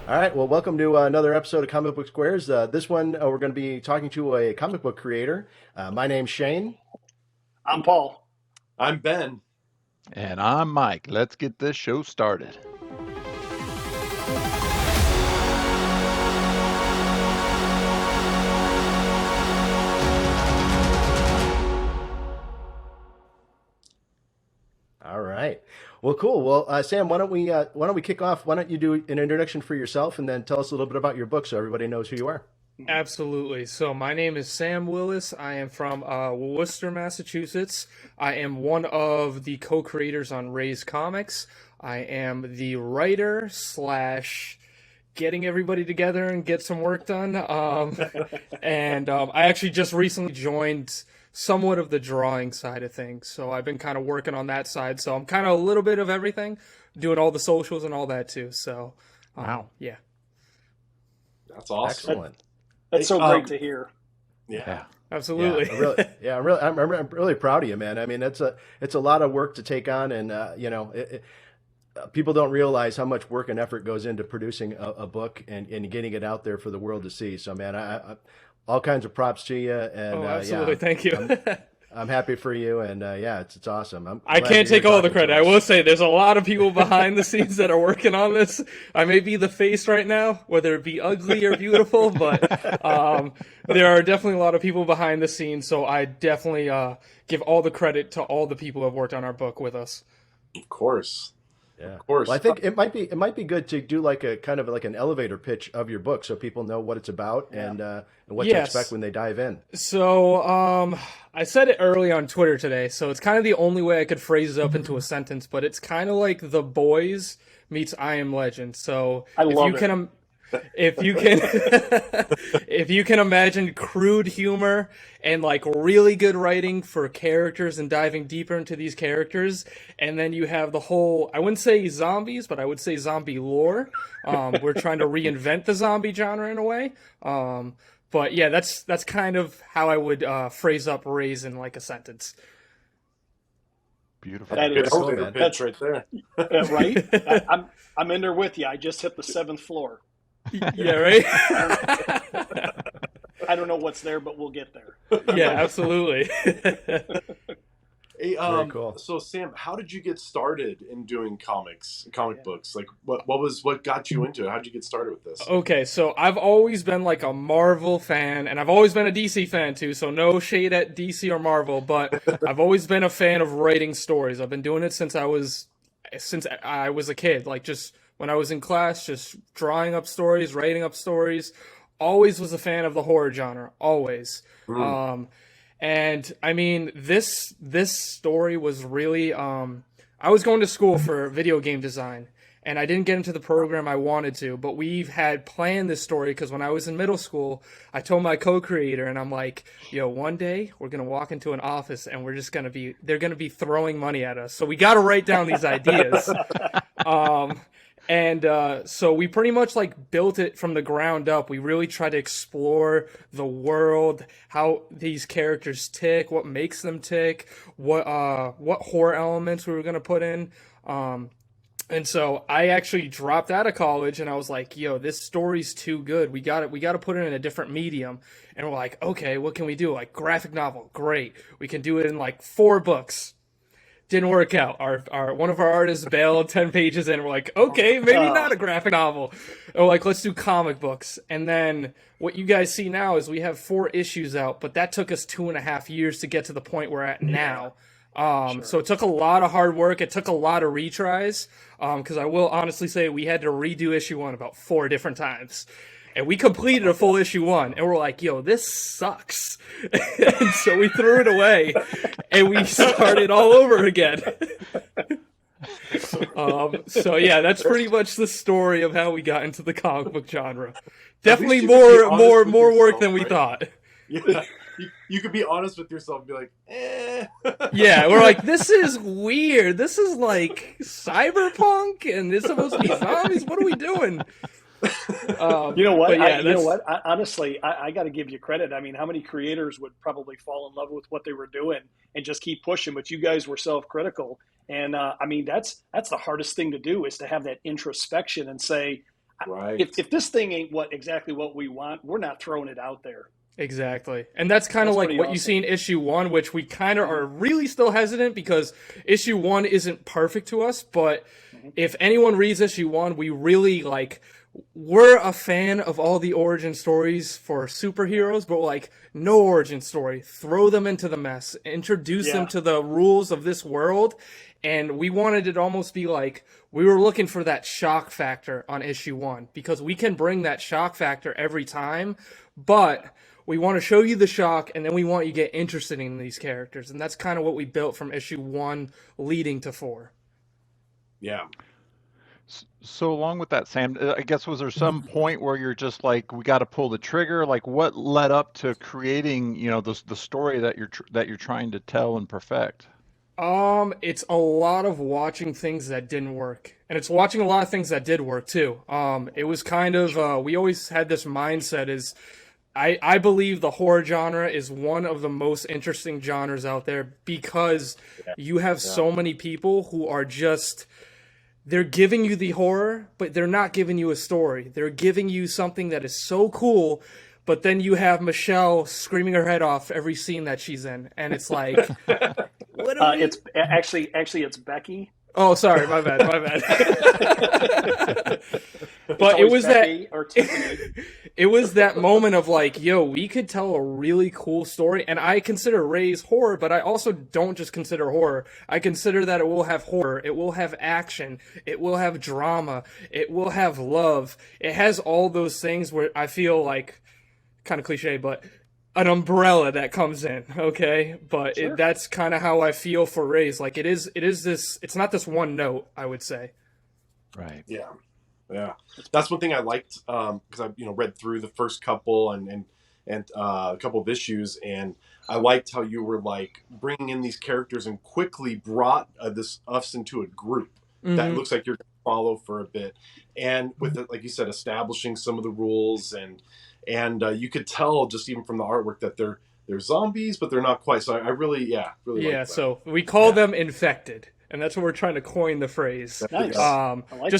All right. Well, welcome to another episode of Comic Book Squares. This one, we're going to be talking to a comic book creator. My name's Shane. I'm Paul. I'm Ben. And I'm Mike. Let's get this show started. All right. Well, cool. Well, Sam, why don't we kick off? Why don't you do an introduction for yourself and then tell us a little bit about your book so everybody knows who you are. Absolutely. So my name is Sam Willis. I am from Worcester, Massachusetts. I am one of the co-creators on Raze Comics. I am the writer slash getting everybody together and get some work done. And I actually just recently joined somewhat of the drawing side of things. So I've been kind of working on that side. So I'm kind of a little bit of everything, doing all the socials and all that too. So, Wow. Yeah. That's awesome. Excellent. That's so great to hear. Yeah. Absolutely. I'm really proud of you, man. I mean, it's a lot of work to take on, and people don't realize how much work and effort goes into producing a book and getting it out there for the world to see. So, man, I all kinds of props to you. And absolutely. Thank you. I'm happy for you, and it's awesome. I can't take all the credit. I will say there's a lot of people behind the scenes that are working on this. I may be the face right now, whether it be ugly or beautiful, but there are definitely a lot of people behind the scenes. So I definitely give all the credit to all the people who have worked on our book with us. Of course. Yeah, of course. Well, I think it might be good to do like a kind of like an elevator pitch of your book so people know what it's about and what to expect when they dive in. So I said it early on Twitter today, so it's kind of the only way I could phrase it up into a sentence, but it's kind of like The Boys meets I Am Legend. So if you can imagine crude humor and like really good writing for characters and diving deeper into these characters, and then you have the whole, I wouldn't say zombies, but I would say zombie lore. We're trying to reinvent the zombie genre in a way. But yeah, that's kind of how I would phrase up Raze in like a sentence. Beautiful. That's right there. Right? I'm in there with you. I just hit the 7th floor. Yeah, right? I don't know what's there, but we'll get there. Yeah, absolutely. Hey, Very cool. So Sam, how did you get started in doing comic books? Like what got you into it? How did you get started with this? Okay, so I've always been like a Marvel fan, and I've always been a DC fan too, so no shade at DC or Marvel, but I've always been a fan of writing stories. I've been doing it since I was a kid, like just when I was in class, just drawing up stories, writing up stories. Always was a fan of the horror genre, always. And I mean, this story was really, I was going to school for video game design, and I didn't get into the program I wanted to, but we've had planned this story because when I was in middle school, I told my co-creator, and I'm like, one day we're going to walk into an office and they're going to be throwing money at us. So we got to write down these ideas. And so we pretty much like built it from the ground up. We really tried to explore the world, how these characters tick, what makes them tick, what horror elements we were gonna put in. And so I actually dropped out of college and I was like, this story's too good. We got to put it in a different medium. And we're like, okay, what can we do? Like graphic novel, great. We can do it in like 4 books. Didn't work out. Our one of our artists bailed 10 pages in. We're like, okay, maybe not a graphic novel. Or like, let's do comic books. And then what you guys see now is we have 4 issues out, but that took us 2.5 years to get to the point we're at now. So it took a lot of hard work. It took a lot of retries. Because I will honestly say we had to redo issue 1 about 4 different times. And we completed a full issue 1, and we're like, this sucks. And so we threw it away, and we started all over again. So yeah, that's pretty much the story of how we got into the comic book genre. Definitely more work than we thought. Yeah, you could be honest with yourself and be like, Yeah, we're like, this is weird. This is like cyberpunk, and it's supposed to be zombies. What are we doing? You know what? Yeah, Honestly, I got to give you credit. I mean, how many creators would probably fall in love with what they were doing and just keep pushing? But you guys were self-critical, and I mean, that's the hardest thing to do, is to have that introspection and say, Right. If this thing ain't exactly what we want, we're not throwing it out there. Exactly. And that's kind of That's like pretty what you awesome. see in issue 1, which we kind of are really still hesitant because issue 1 isn't perfect to us, but if anyone reads issue 1, we really we're a fan of all the origin stories for superheroes, but no origin story. Throw them into the mess. Introduce them to the rules of this world. And we wanted it to almost be like we were looking for that shock factor on issue 1 because we can bring that shock factor every time, but we want to show you the shock and then we want you to get interested in these characters. And that's kind of what we built from issue 1 leading to 4. Yeah. So along with that, Sam, I guess was there some point where you're just like, we got to pull the trigger? Like, what led up to creating, the story that you're trying to tell and perfect? It's a lot of watching things that didn't work, and it's watching a lot of things that did work too. It was kind of we always had this mindset is. I believe the horror genre is one of the most interesting genres out there because you have so many people who are they're giving you the horror, but they're not giving you a story. They're giving you something that is so cool, but then you have Michelle screaming her head off every scene that she's in, and it's like, what are we... It's actually it's Becky. Oh, sorry, my bad. But it was Becky or Tiffany. It was that moment of we could tell a really cool story, and I consider Raze horror, but I also don't just consider horror. I consider that it will have horror, it will have action, it will have drama, it will have love. It has all those things where I feel kind of cliche, but an umbrella that comes in, okay? But Sure. That's kind of how I feel for Raze. It is this, it's not this one note, I would say. Right. Yeah. Yeah. That's one thing I liked because I read through the first couple and a couple of issues, and I liked how you were bringing in these characters and quickly brought us into a group that looks like you're going to follow for a bit, and with it, like you said, establishing some of the rules and you could tell just even from the artwork that they're zombies, but they're not quite. So I really liked that. So we call them infected. And that's what we're trying to coin the phrase. Nice.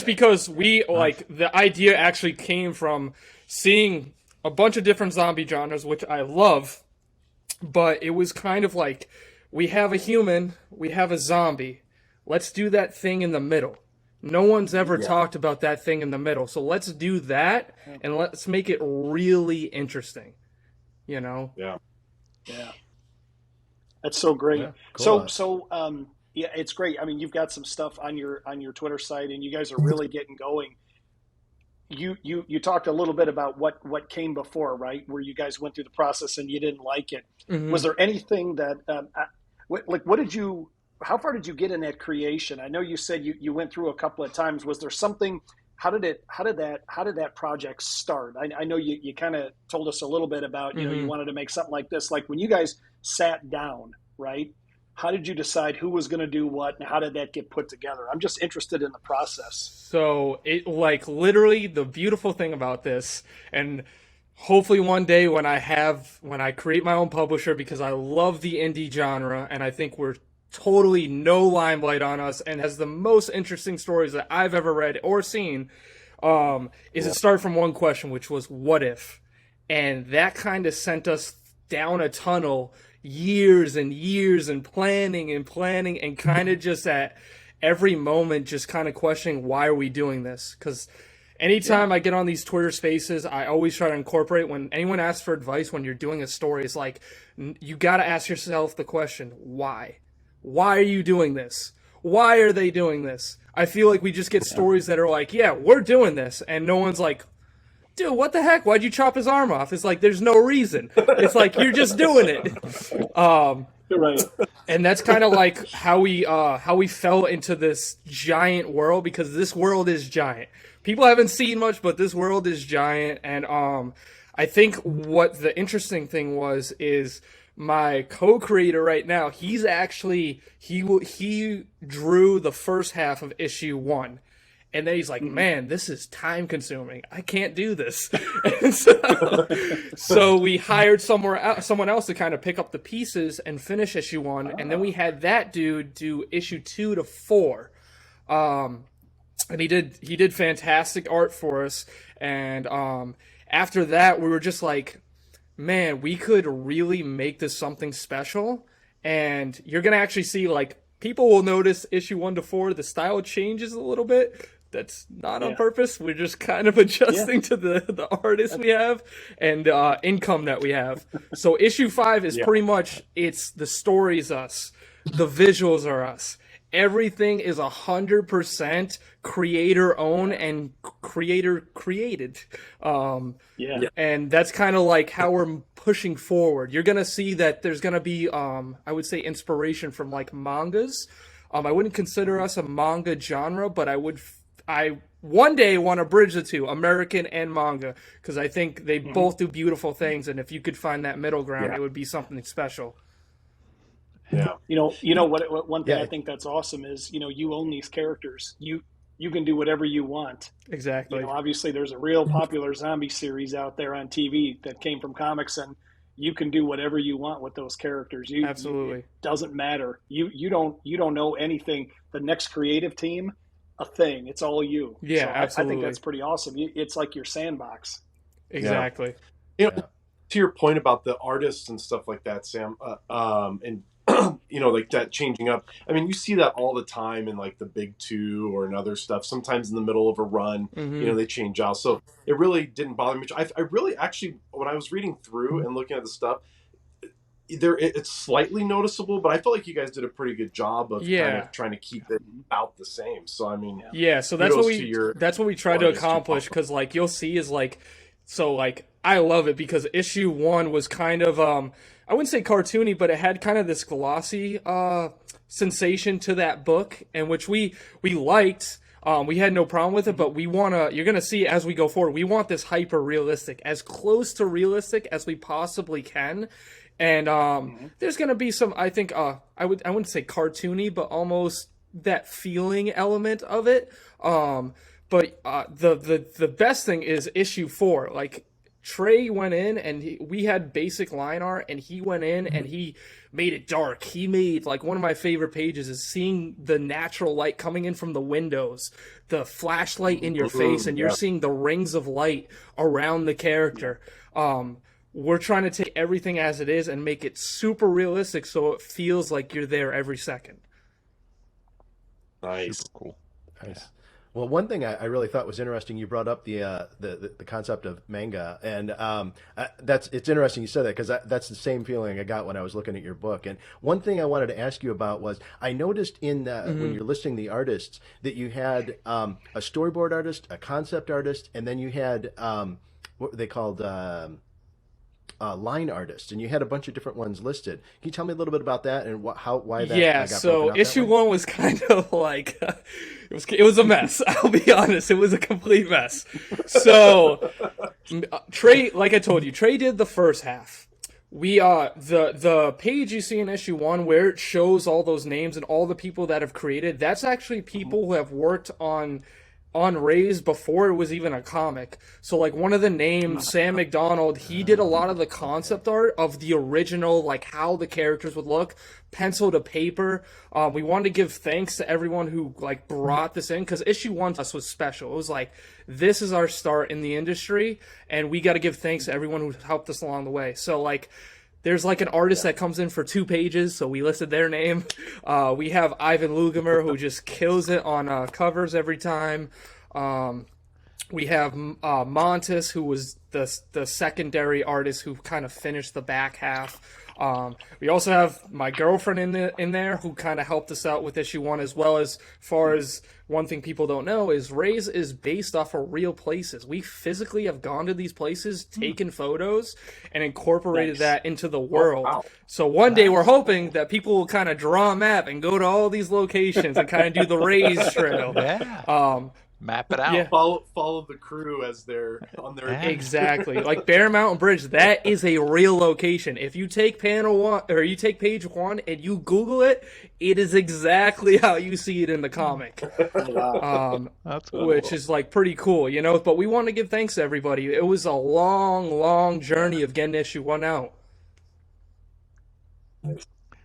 Because we the idea actually came from seeing a bunch of different zombie genres, which I love, but it was kind of we have a human, we have a zombie. Let's do that thing in the middle. No one's ever talked about that thing in the middle, so let's do that and let's make it really interesting. Yeah. Yeah. That's so great. Yeah, cool. Yeah, it's great. I mean, you've got some stuff on your Twitter site, and you guys are really getting going. You talked a little bit about what came before, right? Where you guys went through the process and you didn't like it. Mm-hmm. Was there anything that how far did you get in that creation? I know you said you went through a couple of times. Was there something? How did that project start? I know you kind of told us a little bit about you wanted to make something like this. Like when you guys sat down, right? How did you decide who was going to do what, and how did that get put together? I'm just interested in the process. So it literally the beautiful thing about this, and hopefully one day when I create my own publisher, because I love the indie genre and I think we're totally no limelight on us and has the most interesting stories that I've ever read or seen, it started from one question, which was what if? And that kind of sent us down a tunnel, years and years and planning and kind of just at every moment just kind of questioning, why are we doing this? Because anytime I get on these Twitter spaces, I always try to incorporate, when anyone asks for advice when you're doing a story, it's you got to ask yourself the question, why? Why are you doing this? Why are they doing this? I feel like we just get stories that are yeah, we're doing this, and no one's dude, what the heck? Why'd you chop his arm off? It's there's no reason. It's you're just doing it. Right. And that's kind of how we fell into this giant world, because this world is giant. People haven't seen much, but this world is giant. And I think what the interesting thing is my co-creator right now, he's actually he drew the first half of issue 1. And then he's man, this is time consuming. I can't do this. And so we hired someone else to kind of pick up the pieces and finish issue 1. And then we had that dude do issue 2 to 4. and he did fantastic art for us. And after that, we were just like, man, we could really make this something special. And you're gonna actually see, like, people will notice issue 1 to 4, the style changes a little bit. That's not on purpose. We're just kind of adjusting to the artists we have and income that we have. So issue 5 is pretty much, it's the story's us, the visuals are us. Everything is 100% creator owned and creator created. And that's kind of like how we're pushing forward. You're going to see that there's going to be, I would say, inspiration from like mangas. I wouldn't consider us a manga genre, but I one day want to bridge the two, American and manga, because I think they both do beautiful things. And if you could find that middle ground, it would be something special. Yeah. You know what one thing I think that's awesome is, you own these characters. You can do whatever you want. Exactly. Obviously there's a real popular zombie series out there on TV that came from comics, and you can do whatever you want with those characters. Absolutely. It doesn't matter. You don't know anything. The next creative team, a thing. It's all you. Yeah, so absolutely. I think that's pretty awesome. It's like your sandbox. Exactly. To your point about the artists and stuff like that, Sam, and like that changing up. I mean, you see that all the time in like the big 2 or in other stuff. Sometimes in the middle of a run, they change out. So it really didn't bother me. I really actually, when I was reading through and looking at the stuff, it's slightly noticeable, but I felt like you guys did a pretty good job of kind of trying to keep it about the same. So I mean, so that's what we try to accomplish, because like you'll see is like, so like I love it because issue 1 was kind of I wouldn't say cartoony, but it had kind of this glossy sensation to that book, and which we liked. We had no problem with it, but you're going to see as we go forward, we want this hyper realistic, as close to realistic as we possibly can. And there's going to be some, I think, I wouldn't say cartoony, but almost that feeling element of it. But the best thing is issue 4. Like, Trey went in and we had basic line art, and he went in and he made it dark. He made, like, one of my favorite pages is seeing the natural light coming in from the windows, the flashlight in your face, and you're seeing the rings of light around the character. We're trying to take everything as it is and make it super realistic so it feels like you're there every second. Nice. Super cool. Nice. Well, one thing I really thought was interesting, you brought up the concept of manga, and it's interesting you said that, because that's the same feeling I got when I was looking at your book. And one thing I wanted to ask you about was, I noticed in when you're listing the artists that you had a storyboard artist, a concept artist, and then you had what were they called? Line artists, and you had a bunch of different ones listed. Can you tell me a little bit about that and why that? Got so issue 1 was kind of like it was a mess. I'll be honest, it was a complete mess. So Trey, like I told you, Trey did the first half. We the page you see in issue 1 where it shows all those names and all the people that have created, that's actually people who have worked on Raze before it was even a comic. So like one of the names, Sam McDonald, he did a lot of the concept art of the original, like how the characters would look, pencil to paper. We wanted to give thanks to everyone who like brought this in, because issue 1 to us was special. It was like, this is our start in the industry, and we got to give thanks to everyone who helped us along the way. So like, there's like an artist that comes in for 2 pages, so we listed their name. We have Ivan Lugamer, who just kills it on covers every time. We have Montes, who was the secondary artist who kind of finished the back half. We also have my girlfriend in there who kind of helped us out with issue 1, as well as far as one thing people don't know is Raze is based off of real places. We physically have gone to these places, taken photos, and incorporated that into the world. Oh, wow. So one day we're hoping that people will kind of draw a map and go to all these locations and kind of do the Raze trail. Yeah. Map it out. Yeah. Follow the crew as they're on their exactly. Like Bear Mountain Bridge, that is a real location. If you take panel 1 or you take page 1 and you Google it, it is exactly how you see it in the comic. That's cool. Which is like pretty cool, you know. But we want to give thanks to everybody. It was a long, long journey of getting issue 1 out.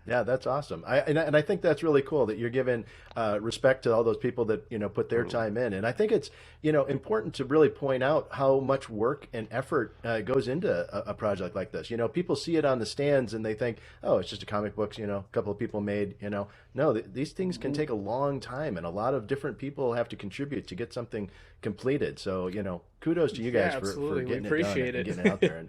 Yeah, that's awesome. And I think that's really cool that you're giving respect to all those people that put their time in. And I think it's important to really point out how much work and effort goes into a project like this. People see it on the stands and they think, oh, it's just a comic book. A couple of people made. No, these things can take a long time, and a lot of different people have to contribute to get something completed. So kudos to you guys for getting it done and getting it out there. And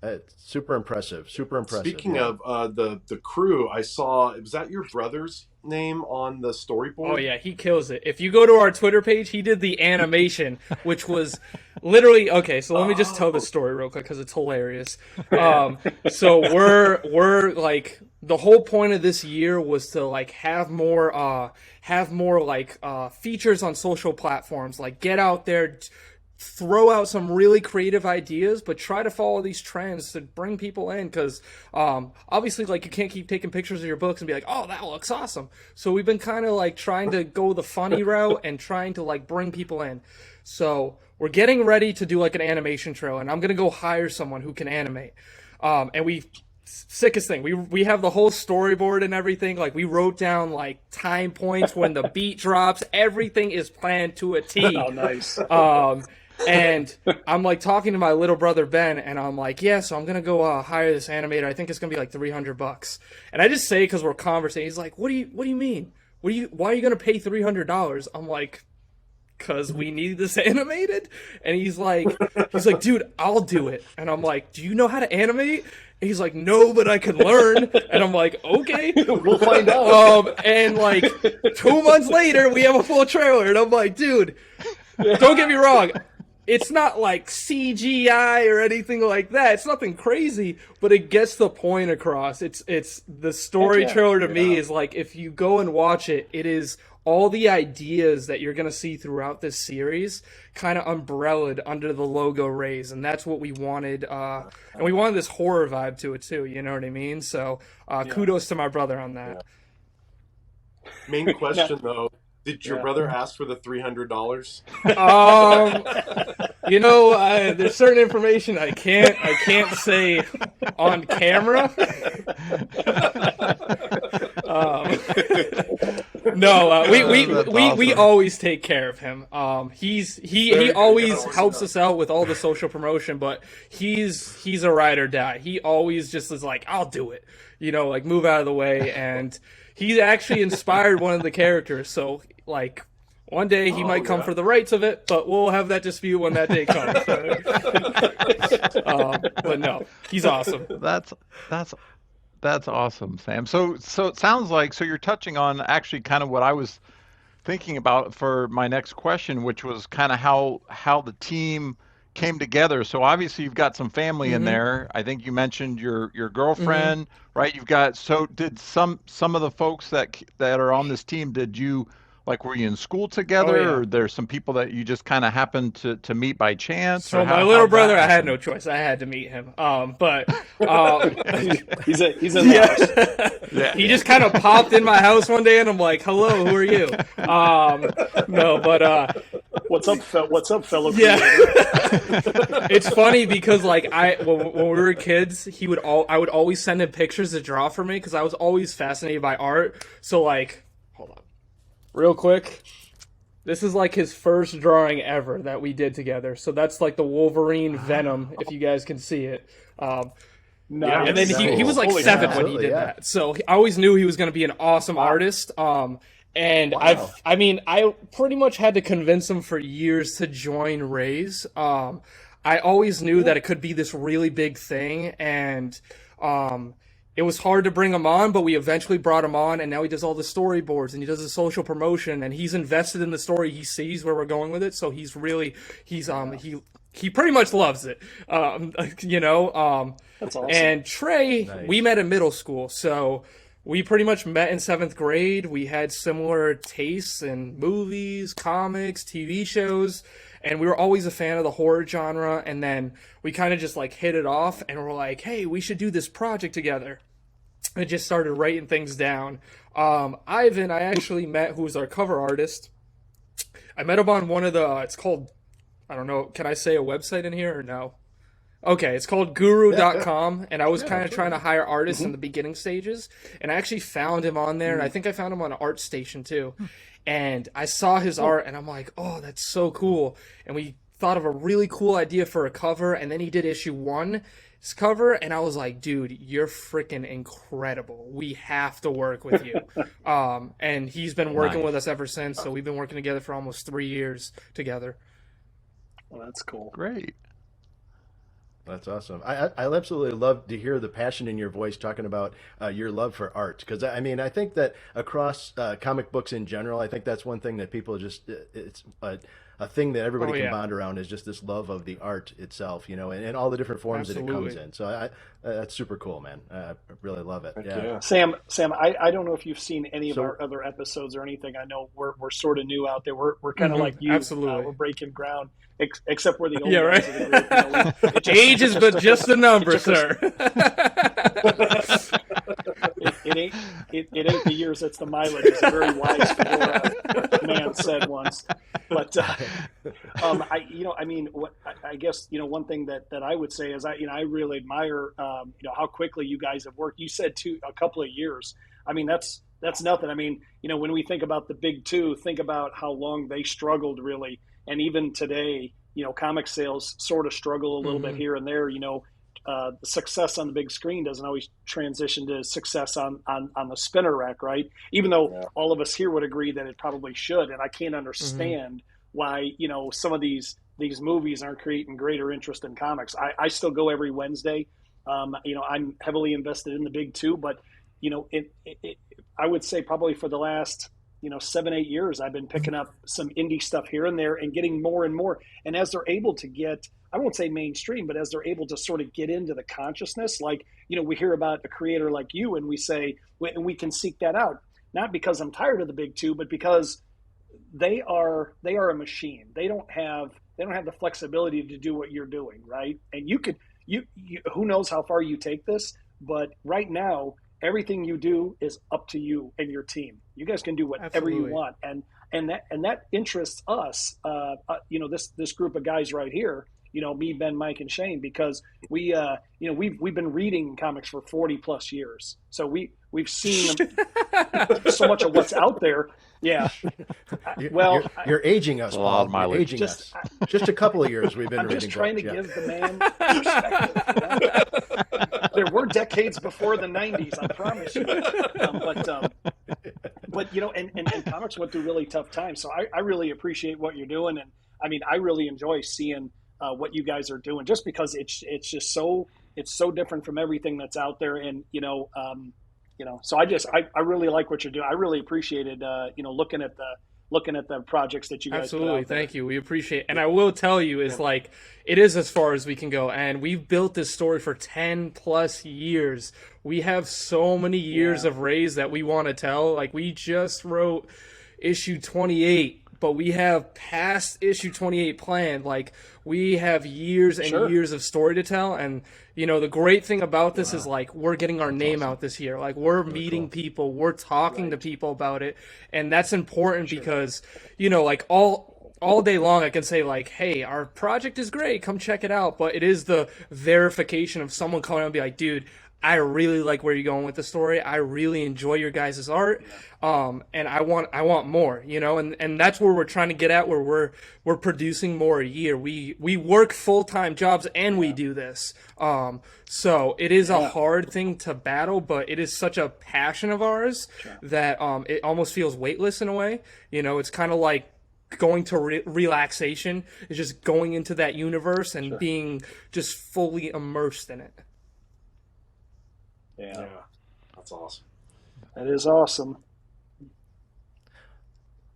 it's super impressive. Super impressive. Speaking of the crew, I saw, was that your brother's name on the storyboard? Oh yeah, he kills it. If you go to our Twitter page, he did the animation, which was literally okay. So let me just tell the story real quick because it's hilarious. So we're like, the whole point of this year was to like have more like features on social platforms, like get out there, throw out some really creative ideas, but try to follow these trends to bring people in, because obviously, like, you can't keep taking pictures of your books and be like, oh, that looks awesome. So we've been kind of like trying to go the funny route and trying to like bring people in. So we're getting ready to do like an animation trail, and I'm gonna go hire someone who can animate. And sickest thing, we have the whole storyboard and everything. Like, we wrote down like time points when the beat drops. Everything is planned to a T. Oh, nice. And I'm like talking to my little brother Ben, and I'm like, yeah, so I'm gonna go hire this animator. I think it's gonna be like $300. And I just say, because we're conversing, he's like, what do you mean? Why are you gonna pay $300? I'm like, because we need this animated. And he's like, dude, I'll do it. And I'm like, do you know how to animate? And he's like, no, but I can learn. And I'm like, okay, we'll find out. And like 2 months later, we have a full trailer, and I'm like, dude, don't get me wrong, it's not like CGI or anything like that. It's nothing crazy, but it gets the point across. It's the story trailer to me is like, if you go and watch it, it is all the ideas that you're going to see throughout this series kind of umbrellaed under the logo Raze. And that's what we wanted. And we wanted this horror vibe to it too. You know what I mean? So kudos to my brother on that. Yeah. Main question though, did your brother ask for the $300? There's certain information I can't say on camera. We always take care of him. He always helps us out with all the social promotion, but he's a ride or die. He always just is like, I'll do it, like move out of the way. And he actually inspired one of the characters, so like one day he might come for the rights of it, but we'll have that dispute when that day comes. But no, he's awesome. That's awesome, Sam. So it sounds like, you're touching on actually kind of what I was thinking about for my next question, which was kind of how the team came together. So obviously you've got some family in there. I think you mentioned your girlfriend, right? You've got, so did some of the folks that are on this team, were you in school together, or there's some people that you just kind of happened to meet by chance? So my little brother, I had no choice. I had to meet him. But he's in the house. Yeah. He just kind of popped in my house one day, and I'm like, "Hello, who are you?" No, but what's up, fellow? Yeah. It's funny because like when we were kids, I would always send him pictures to draw for me because I was always fascinated by art. So like, hold on. Real quick, this is like his first drawing ever that we did together. So that's like the Wolverine Venom, if you guys can see it. Nice. And then he was like 7 when he did that. So I always knew he was going to be an awesome artist. And I pretty much had to convince him for years to join Raze. I always knew that it could be this really big thing, and it was hard to bring him on, but we eventually brought him on, and now he does all the storyboards, and he does the social promotion, and he's invested in the story. He sees where we're going with it, so he pretty much loves it. That's awesome. And Trey, we met in middle school, so we pretty much met in 7th grade. We had similar tastes in movies, comics, TV shows, and we were always a fan of the horror genre. And then we kind of just like hit it off, and we're like, hey, we should do this project together. And just started writing things down. Ivan, I actually met, who was our cover artist. I met him on one of the, it's called, I don't know, can I say a website in here or no? Okay, it's called guru.com, and I was Yeah, kind of absolutely. trying to hire artists in the beginning stages, and I actually found him on there, and I think I found him on ArtStation too. And I saw his art, and I'm like, oh, that's so cool. And we thought of a really cool idea for a cover, and then he did issue 1's cover, and I was like, dude, you're freaking incredible. We have to work with you. And he's been working Nice. with us ever since, so we've been working together for almost 3 years together. Well, that's cool. Great. That's awesome. I absolutely love to hear the passion in your voice talking about your love for art. Because I mean, I think that across comic books in general, I think that's one thing that people just, it's a thing that everybody Oh, can yeah. bond around is just this love of the art itself, and all the different forms that it comes Absolutely. in. So that's super cool, man. I really love it. Heck Yeah. yeah. Sam, I don't know if you've seen any of So- our other episodes or anything. I know we're sort of new out there. We're kind of like you. Absolutely. We're breaking ground, except we're the old Yeah, guys right. of the group. It just- Age is but just a number, it just- sir. it ain't the years, it's the mileage, as a very wise fedora man said once. But I guess one thing that I would say is I really admire how quickly you guys have worked. You said a couple of years. I mean, that's nothing. I mean, when we think about the big two, think about how long they struggled really, and even today, comic sales sort of struggle a little bit here and there. The success on the big screen doesn't always transition to success on the spinner rack, right? Even though all of us here would agree that it probably should, and I can't understand why some of these movies aren't creating greater interest in comics. I still go every Wednesday. I'm heavily invested in the big two, but I would say probably for the last 7-8 years, I've been picking up some indie stuff here and there and getting more and more. And as they're able to get, I won't say mainstream, but as they're able to sort of get into the consciousness, like, we hear about a creator like you and we say, and we can seek that out, not because I'm tired of the big two, but because they are a machine. They don't have the flexibility to do what you're doing, right? And you who knows how far you take this, but right now, everything you do is up to you and your team. You guys can do whatever Absolutely. you want, and that interests us. This group of guys right here. Me, Ben, Mike, and Shane, because we've been reading comics for 40 plus years, so we've seen so much of what's out there. Yeah. Well, you're aging us, a lot Paul. of mileage. You're aging us. Just a couple of years we've been I'm reading just trying to books, give the man perspective. There were decades before the 90s, I promise you. But and comics went through really tough times. So I really appreciate what you're doing, and I mean I really enjoy seeing what you guys are doing, just because it's just so different from everything that's out there, and So I really like what you're doing. I really appreciated looking at the projects that you guys put Absolutely, out there. thank you. We appreciate it. And I will tell you, is like, it is as far as we can go. And we've built this story for 10 plus years. We have so many years of Raze that we want to tell. Like, we just wrote issue 28, but we have past issue 28 planned. Like, we have years and years of story to tell. And, the great thing about this is, like, we're getting our name out this year. Like, we're meeting people, we're talking to people about it. And that's important because, like, all day long I can say, like, hey, our project is great, come check it out. But it is the verification of someone coming out and be like, dude, I really like where you're going with the story. I really enjoy your guys' art. And I want more, and that's where we're trying to get at, where we're producing more a year. We work full-time jobs and we do this. So it is a hard thing to battle, but it is such a passion of ours that it almost feels weightless in a way. It's kind of like going to relaxation, is just going into that universe and being just fully immersed in it. Yeah, That's awesome. that is awesome.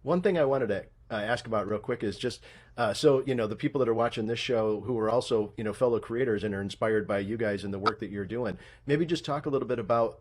One thing I wanted to ask about real quick is just the people that are watching this show who are also fellow creators and are inspired by you guys and the work that you're doing. Maybe just talk a little bit about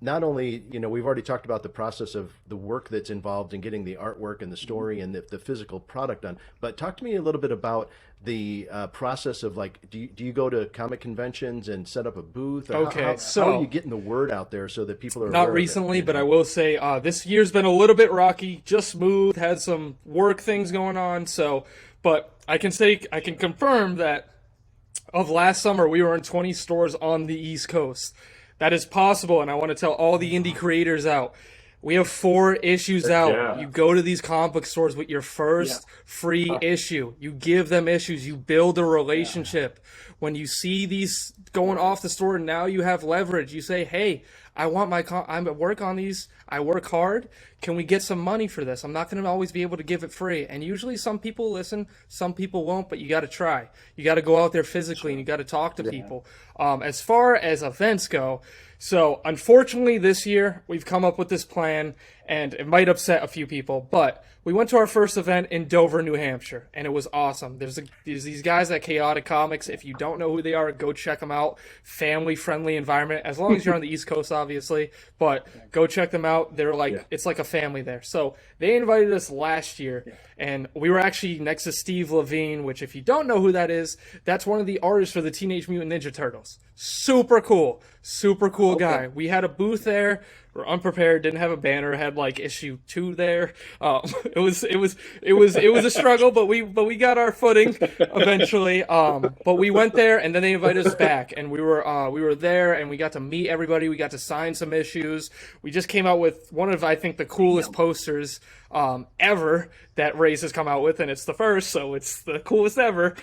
not only we've already talked about the process of the work that's involved in getting the artwork and the story and the physical product done, but talk to me a little bit about the process of, like, do you go to comic conventions and set up a booth? Or Okay, how so are you getting the word out there so that people are not aware recently, of it? but I will say this year's been a little bit rocky, just smooth, had some work things going on. So, but I can confirm that of last summer, we were in 20 stores on the East Coast. That is possible, and I want to tell all the indie creators out. We have 4 issues out. Yeah. You go to these comic book stores with your first free issue. You give them issues. You build a relationship. When you see these going off the store, now you have leverage. You say, hey, I want I work on these. I work hard. Can we get some money for this? I'm not going to always be able to give it free. And usually some people listen, some people won't, but you got to try. You got to go out there physically and you got to talk to people. As far as events go, so unfortunately this year we've come up with this plan, and it might upset a few people, but we went to our first event in Dover, New Hampshire, and it was awesome. There's these guys at Chaotic Comics. If you don't know who they are, go check them out. Family-friendly environment, as long as you're on the East Coast, obviously, but go check them out. They're like, it's like a family there. So they invited us last year, and we were actually next to Steve Levine, which if you don't know who that is, that's one of the artists for the Teenage Mutant Ninja Turtles. Super cool guy. We had a booth there. We're unprepared, didn't have a banner, had like issue 2 there. It was a struggle, but we got our footing eventually. But we went there, and then they invited us back, and we were there, and we got to meet everybody. We got to sign some issues. We just came out with one of, I think, the coolest posters ever that Raze has come out with, and it's the first, so it's the coolest ever.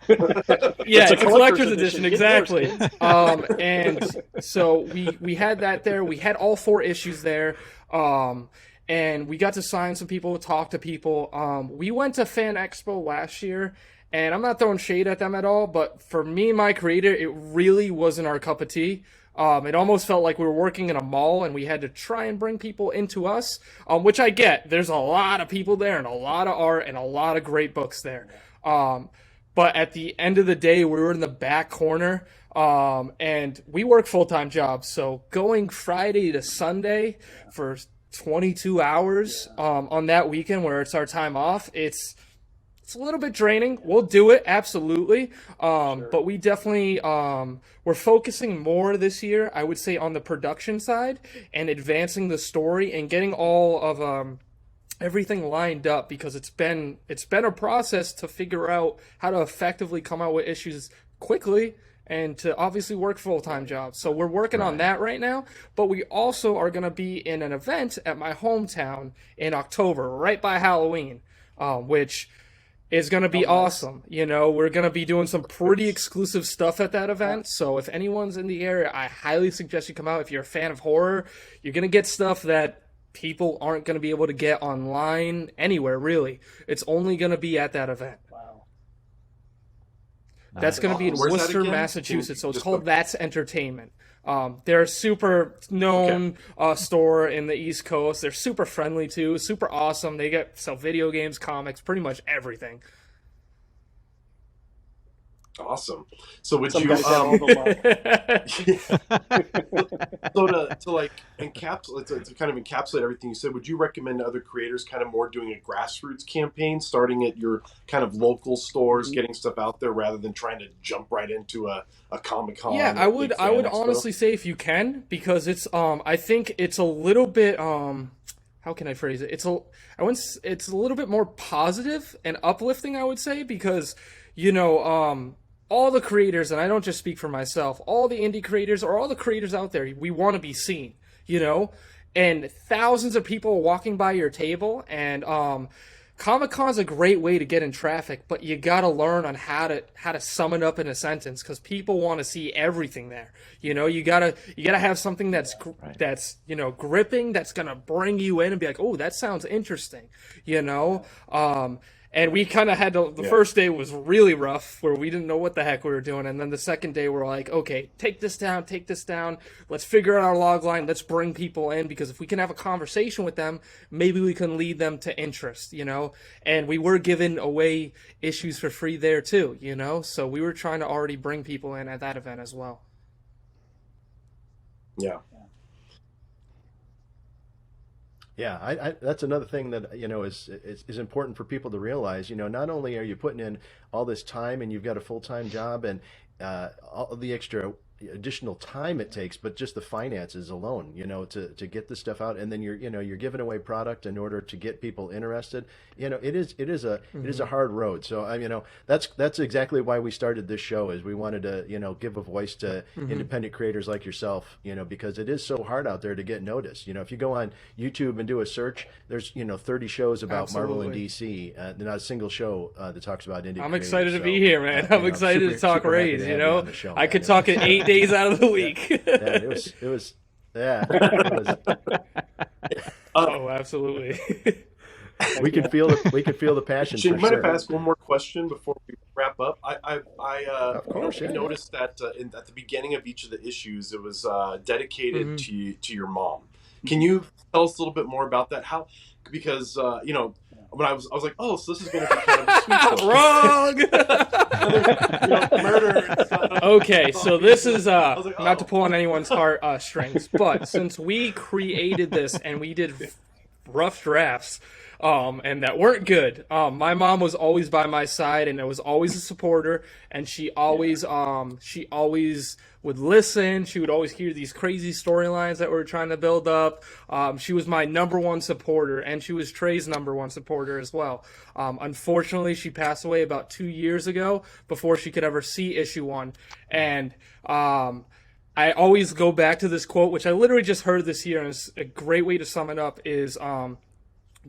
It's a collector's edition, exactly. And so we had that there. We had all 4 issues there, and we got to sign some people, talk to people. We went to Fan Expo last year, and I'm not throwing shade at them at all, but for me and my creator, it really wasn't our cup of tea. It almost felt like we were working in a mall, and we had to try and bring people into us, which I get. There's a lot of people there, and a lot of art, and a lot of great books there. But at the end of the day, we were in the back corner, and we work full-time jobs. So going Friday to Sunday for 22 hours on that weekend where it's our time off, it's a little bit draining. We'll do it, absolutely. But we definitely, we're focusing more this year, I would say, on the production side and advancing the story and getting all of everything lined up, because it's been a process to figure out how to effectively come out with issues quickly and to obviously work full-time jobs. So we're working on that right now, but we also are going to be in an event at my hometown in October, right by Halloween, which is going to be awesome. You know, we're going to be doing some pretty exclusive stuff at that event. So if anyone's in the area, I highly suggest you come out. If you're a fan of horror, you're going to get stuff that people aren't going to be able to get online anywhere, really. It's only going to be at that event. Wow. That's going to be in Where's that Worcester, again? Massachusetts. So it's called That's Entertainment. They're a super known store in the East Coast. They're super friendly too, super awesome. They sell video games, comics, pretty much everything. Awesome. So would Some you guys have all the to like encapsulate to kind of encapsulate everything you said, would you recommend to other creators kind of more doing a grassroots campaign, starting at your kind of local stores, getting stuff out there rather than trying to jump right into a Comic-Con? Yeah, I would honestly say if you can, because it's I think it's a little bit how can I phrase it? It's a little bit more positive and uplifting, I would say, because you know, all the creators, and I don't just speak for myself, all the indie creators or all the creators out there, we want to be seen, you know, and thousands of people walking by your table, and Comic-Con's a great way to get in traffic, but you got to learn on how to sum it up in a sentence, because people want to see everything there. You know, you gotta have something that's you know, gripping, that's gonna bring you in and be like, oh, that sounds interesting, you know. And we kind of had to, the first day was really rough, where we didn't know what the heck we were doing. And then the second day we're like, okay, take this down. Let's figure out our log line. Let's bring people in, because if we can have a conversation with them, maybe we can lead them to interest, you know? And we were giving away issues for free there too, you know? So we were trying to already bring people in at that event as well. Yeah. Yeah, I that's another thing that, you know, is important for people to realize. You know, not only are you putting in all this time and you've got a full-time job and all the extra additional time it takes, but just the finances alone, to get this stuff out, and then you're giving away product in order to get people interested. It is a hard road. So that's exactly why we started this show, is we wanted to give a voice to independent creators like yourself, because it is so hard out there to get noticed. If you go on YouTube and do a search, there's 30 shows about Marvel and DC, not a single show that talks about indie. I'm excited to be here, man. I'm excited to talk Raze. I could talk it 8 days out of the week. It was. Oh, absolutely. We could feel the passion. Shane, for mind sure. if I ask one more question before we wrap up? Of course, yeah. noticed that at the beginning of each of the issues, it was dedicated to your mom. Can you tell us a little bit more about that? How? Because when I was like, oh, so this is going to be kind of a sweet Wrong. Murder. Okay, so this is not to pull on anyone's heartstrings, but since we created this and we did rough drafts, and that weren't good, my mom was always by my side and was always a supporter, and she always would listen. She would always hear these crazy storylines that we were trying to build up. She was my #1 supporter, and she was Trey's #1 supporter as well. Unfortunately, she passed away about 2 years ago before she could ever see issue 1. And I always go back to this quote, which I literally just heard this year, and it's a great way to sum it up, is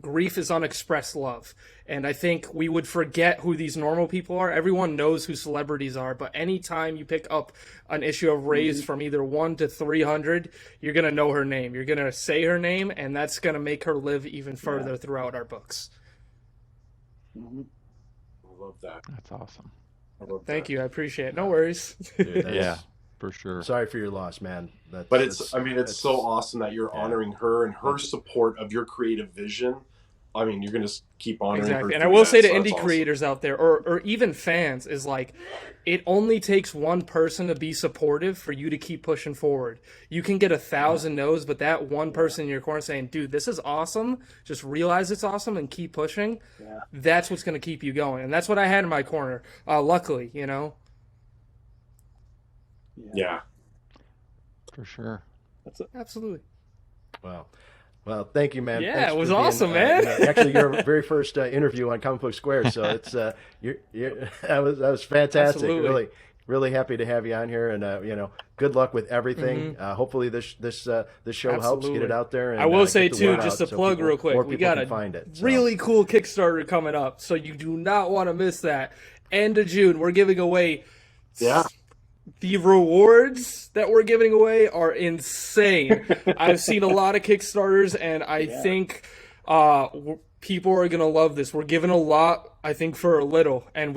grief is unexpressed love. And I think we would forget who these normal people are. Everyone knows who celebrities are, but anytime you pick up an issue of Raze from either 1 to 300, you're going to know her name. You're going to say her name, and that's going to make her live even further throughout our books. I love that. That's awesome. Thank you. I appreciate it. No worries. Dude, Yeah, for sure. Sorry for your loss, man. It's so awesome that you're honoring her and her support of your creative vision. I mean, you're going to keep honoring her. And I will say to indie creators out there, or even fans, is like, it only takes one person to be supportive for you to keep pushing forward. You can get 1,000 no's, but that one person in your corner saying, dude, this is awesome, just realize it's awesome and keep pushing, that's what's going to keep you going. And that's what I had in my corner, luckily, Yeah. For sure. Absolutely. Wow. Well, thank you, man. Yeah, Thanks it was for being, awesome, man. Actually, your very first interview on Comic Book Square, so it's that was fantastic. Absolutely. Really happy to have you on here, and good luck with everything. Hopefully, this show helps get it out there. And, I will say get the too, word just out to plug people, real quick, more we people got can a find it. really cool Kickstarter coming up, so you do not want to miss that. End of June, we're giving away. Yeah. The rewards that we're giving away are insane. I've seen a lot of Kickstarters, and I think people are going to love this. We're giving a lot, I think, for a little. And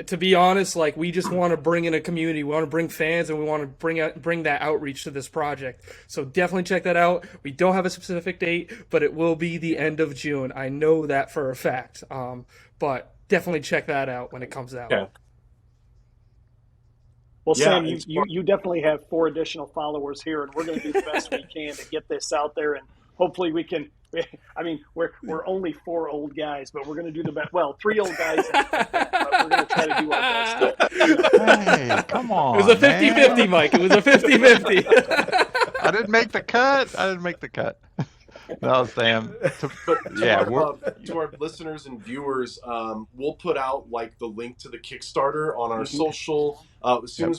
to be honest, we just want to bring in a community. We want to bring fans, and we want to bring that outreach to this project. So definitely check that out. We don't have a specific date, but it will be the end of June. I know that for a fact. But definitely check that out when it comes out. Yeah. Well, Sam, you definitely have 4 additional followers here, and we're going to do the best we can to get this out there, and hopefully we can. I mean, we're only 4 old guys, but we're going to do the best. Well, 3 old guys, but we're going to try to do our best. Hey, come on. It was a 50-50, Mike. It was a 50-50. I didn't make the cut. No, Sam. To our listeners and viewers, we'll put out the link to the Kickstarter on our social. As soon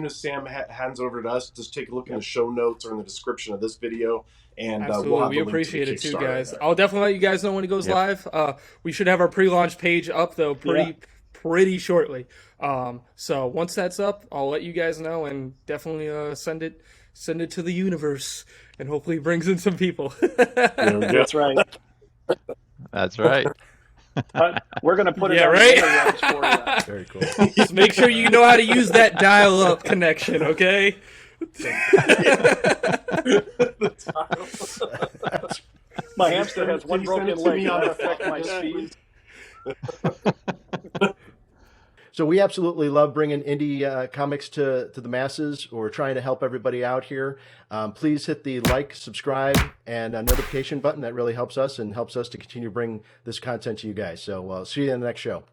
as Sam hands over to us, just take a look in the show notes or in the description of this video, and we'll have we the link appreciate to the it too, Kickstarter guys. there. I'll definitely let you guys know when it goes live. We should have our pre-launch page up though pretty shortly. So once that's up, I'll let you guys know, and definitely send it to the universe, and hopefully it brings in some people. That's right. That's right. We're going to put it on right? the interwebs for you. Very cool. Just make sure you know how to use that dial-up connection, okay? My hamster has one broken leg. That affect my speed. So we absolutely love bringing indie comics to the masses. We're trying to help everybody out here. Please hit the like, subscribe, and notification button. That really helps us and helps us to continue to bring this content to you guys. So see you in the next show.